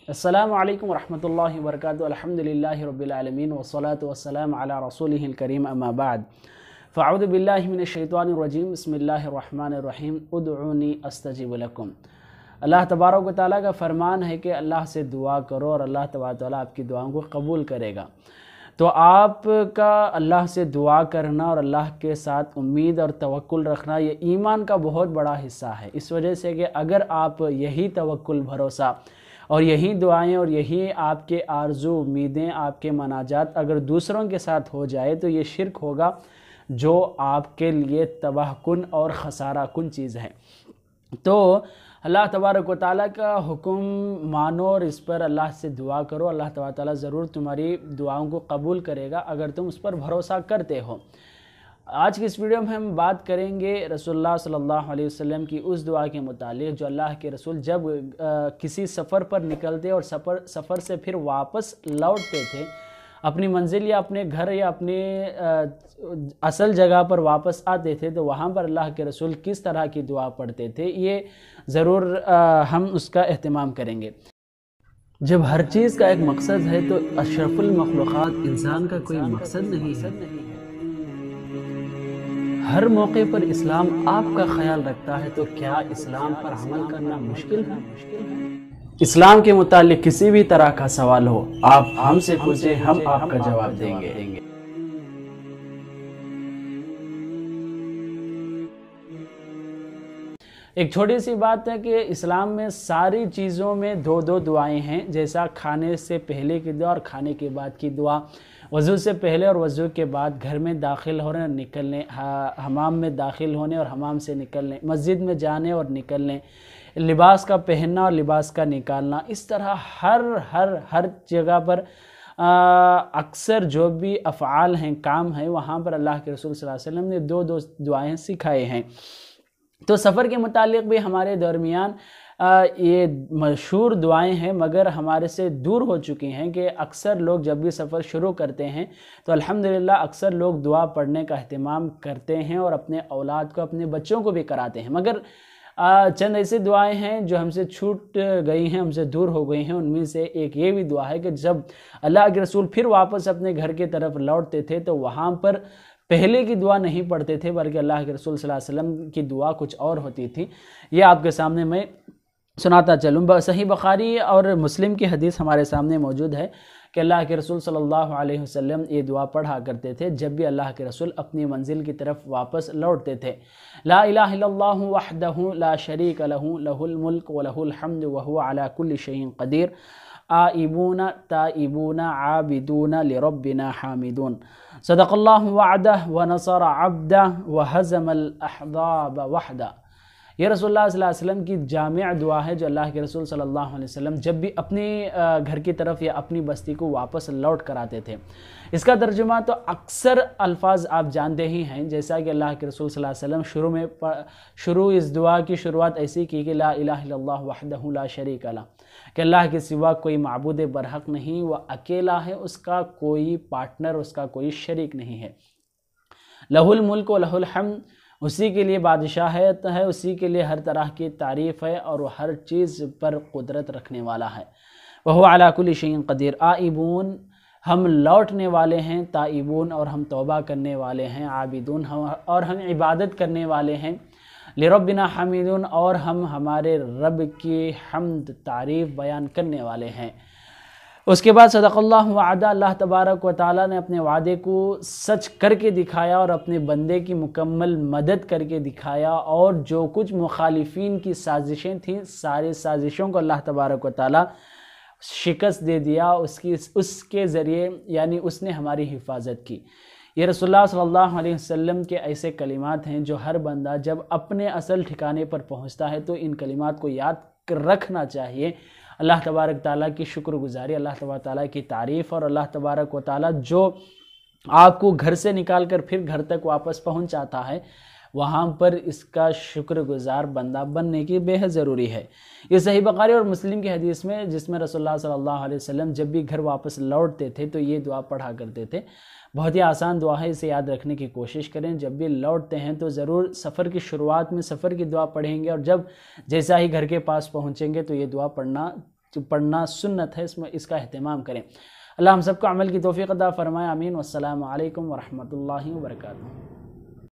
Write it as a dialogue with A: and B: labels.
A: अस्सलामु अलैकुम वरहमतुल्लाहि वबरकातुहू अल्हम्दुलिल्लाहि रब्बिल आलमीन वस्सलातु वस्सलामु अला रसूलिहिल करीम अम्मा बाद फ़अऊज़ु बिल्लाहि मिनश शैतानिर रजीम बिस्मिल्लाहिर रहमानिर रहीम उदऊनी अस्तजिब लकुम। अल्लाह तबारक व तआला का फरमान है कि अल्लाह से दुआ करो और अल्लाह तबारक व तआला आपकी दुआओं को कबूल करेगा। तो आपका अल्लाह से दुआ करना और अल्लाह के साथ उम्मीद और तवक्कुल रखना ये ईमान का बहुत बड़ा हिस्सा है। इस वजह से कि अगर आप यही तवक्कुल भरोसा और यही दुआएं और यही आपके आरज़ू उम्मीदें आपके मनाजात अगर दूसरों के साथ हो जाए तो ये शिरक होगा जो आपके लिए तबाहकुन और ख़सारा कुन चीज़ है। तो अल्लाह तबारक व तआला का हुक्म मानो और इस पर अल्लाह से दुआ करो। अल्लाह तबारक व तआला ज़रूर तुम्हारी दुआओं को कबूल करेगा अगर तुम उस पर भरोसा करते हो। आज की इस वीडियो में हम बात करेंगे रसूलुल्लाह सल्लल्लाहु अलैहि वसल्लम की उस दुआ के मुतालिक जो अल्लाह के रसूल जब किसी सफ़र पर निकलते और सफ़र से फिर वापस लौटते थे, अपनी मंजिल या अपने घर या अपने असल जगह पर वापस आते थे, तो वहाँ पर अल्लाह के रसूल किस तरह की दुआ पढ़ते थे, ये ज़रूर हम उसका एहतमाम करेंगे। जब हर चीज़ का एक मकसद है तो अशरफुल मखलूक़ात इंसान का कोई मकसद नहीं है। हर मौके पर इस्लाम आपका ख्याल रखता है, तो क्या इस्लाम पर अमल करना मुश्किल है? इस्लाम के मुतालिक किसी भी तरह का सवाल हो, आप हमसे पूछें, हम आपका जवाब देंगे। एक छोटी सी बात है कि इस्लाम में सारी चीज़ों में दो दो दुआएं हैं, जैसा खाने से पहले की दुआ और खाने के बाद की दुआ, वज़ू से पहले और वज़ू के बाद, घर में दाखिल होने और निकलने, हमाम में दाखिल होने और हमाम से निकलने, मस्जिद में जाने और निकलने, लिबास का पहनना और लिबास का निकालना। इस तरह हर जगह पर अक्सर जो भी अफ़आल हैं, काम हैं, वहाँ पर अल्लाह के रसूल सल्लल्लाहु अलैहि वसल्लम ने दो दो दुआएं सिखाए हैं। तो सफ़र के मुतालिक भी हमारे दरमियान ये मशहूर दुआएं हैं, मगर हमारे से दूर हो चुकी हैं कि अक्सर लोग जब भी सफ़र शुरू करते हैं तो अल्हम्दुलिल्लाह अक्सर लोग दुआ पढ़ने का अहतमाम करते हैं और अपने औलाद को, अपने बच्चों को भी कराते हैं। मगर चंद ऐसी दुआएं हैं जो हमसे छूट गई हैं, हमसे दूर हो गई हैं। उनमें से एक ये भी दुआ है कि जब अल्लाह के रसूल फिर वापस अपने घर की तरफ लौटते थे तो वहाँ पर पहले की दुआ नहीं पढ़ते थे, बल्कि अल्लाह के रसूल सल्लल्लाहु अलैहि वसल्लम की दुआ कुछ और होती थी। ये आपके सामने मैं सुनाता चलूँ। सही बुखारी और मुस्लिम की हदीस हमारे सामने मौजूद है कि अल्लाह के रसूल सल्लल्लाहु अलैहि वसल्लम ये दुआ पढ़ा करते थे जब भी अल्लाह के रसूल अपनी मंजिल की तरफ वापस लौटते थे। ला इलाहा इल्लल्लाहु वहदहु ला शरीक लहु लहुल मुल्क व लहुल हम्द व हुवा अला कुल्लि शैइन क़दीर आइबूना ताइबूना आबिदूना लिरब्बिना हामिदून सदक़ल्लाहु वअदह व नसर अब्दह व हज़मल अहज़ाब वहदा। ये रसूलुल्लाह सल्लल्लाहु अलैहि वसल्लम की जामिअ दुआ है जो अल्लाह के रसूल सल्लल्लाहु अलैहि वसल्लम जब भी अपने घर की तरफ या अपनी बस्ती को वापस लौट कर आते थे। इसका तर्जुमा तो अक्सर अल्फाज आप जानते ही हैं, जैसा कि अल्लाह के रसूल सल्लल्लाहु अलैहि वसल्लम शुरू इस दुआ की शुरुआत ऐसी की कि ला इलाहा इल्लल्लाहु वहदहु ला शरीक लह, कि अल्लाह के सिवा कोई माबूद बरहक नहीं, वह अकेला है, उसका कोई पार्टनर, उसका कोई शरीक नहीं है। लहुल मुल्क व लहुल हम्द, उसी के लिए बादशाहत है, उसी के लिए हर तरह की तारीफ़ है और वह हर चीज़ पर कुदरत रखने वाला है। वह अला कुल्लि शैइन क़दीर आइबून, हम लौटने वाले हैं, ताइबून और हम तौबा करने वाले हैं, आबिदून और हम इबादत करने वाले हैं, लिरब्बिना हामिदून और हम हमारे रब की हम्द तारीफ़ बयान करने वाले हैं। उसके बाद सदक़ल्लाहु वअदा, अल्लाह तबारक व तआला ने अपने वादे को सच करके दिखाया और अपने बंदे की मुकम्मल मदद करके दिखाया, और जो कुछ मुखालिफिन की साजिशें थीं, सारी साजिशों को अल्लाह तबारक व तआला शिकस्त दे दिया उसके ज़रिए, यानी उसने हमारी हिफाजत की। ये रसूलुल्लाह सल्लल्लाहु अलैहि वसल्लम के ऐसे कलिमात हैं जो हर बंदा जब अपने असल ठिकाने पर पहुँचता है तो इन कलिमात को याद रखना चाहिए। अल्लाह तबारक ताला की शुक्रगुजारी, अल्लाह तबारक ताला की तारीफ़, और अल्लाह तबारक व ताला जो आपको घर से निकाल कर फिर घर तक वापस पहुंचाता है, वहाँ पर इसका शुक्रगुजार बंदा बनने की बेहद ज़रूरी है। ये सही बुखारी और मुस्लिम की हदीस में, जिसमें रसूलुल्लाह सल्लल्लाहु अलैहि वसल्लम जब भी घर वापस लौटते थे तो ये दुआ पढ़ा करते थे। बहुत ही आसान दुआ है, इसे याद रखने की कोशिश करें। जब भी लौटते हैं तो ज़रूर सफ़र की शुरुआत में सफ़र की दुआ पढ़ेंगे, और जब जैसा ही घर के पास पहुँचेंगे तो ये दुआ पढ़ना جو پڑھنا سنت ہے اس کا اہتمام کریں۔ اللہ ہم سب کو عمل کی توفیق عطا فرمائے، آمین۔ والسلام علیکم ورحمۃ اللہ وبرکاتہ۔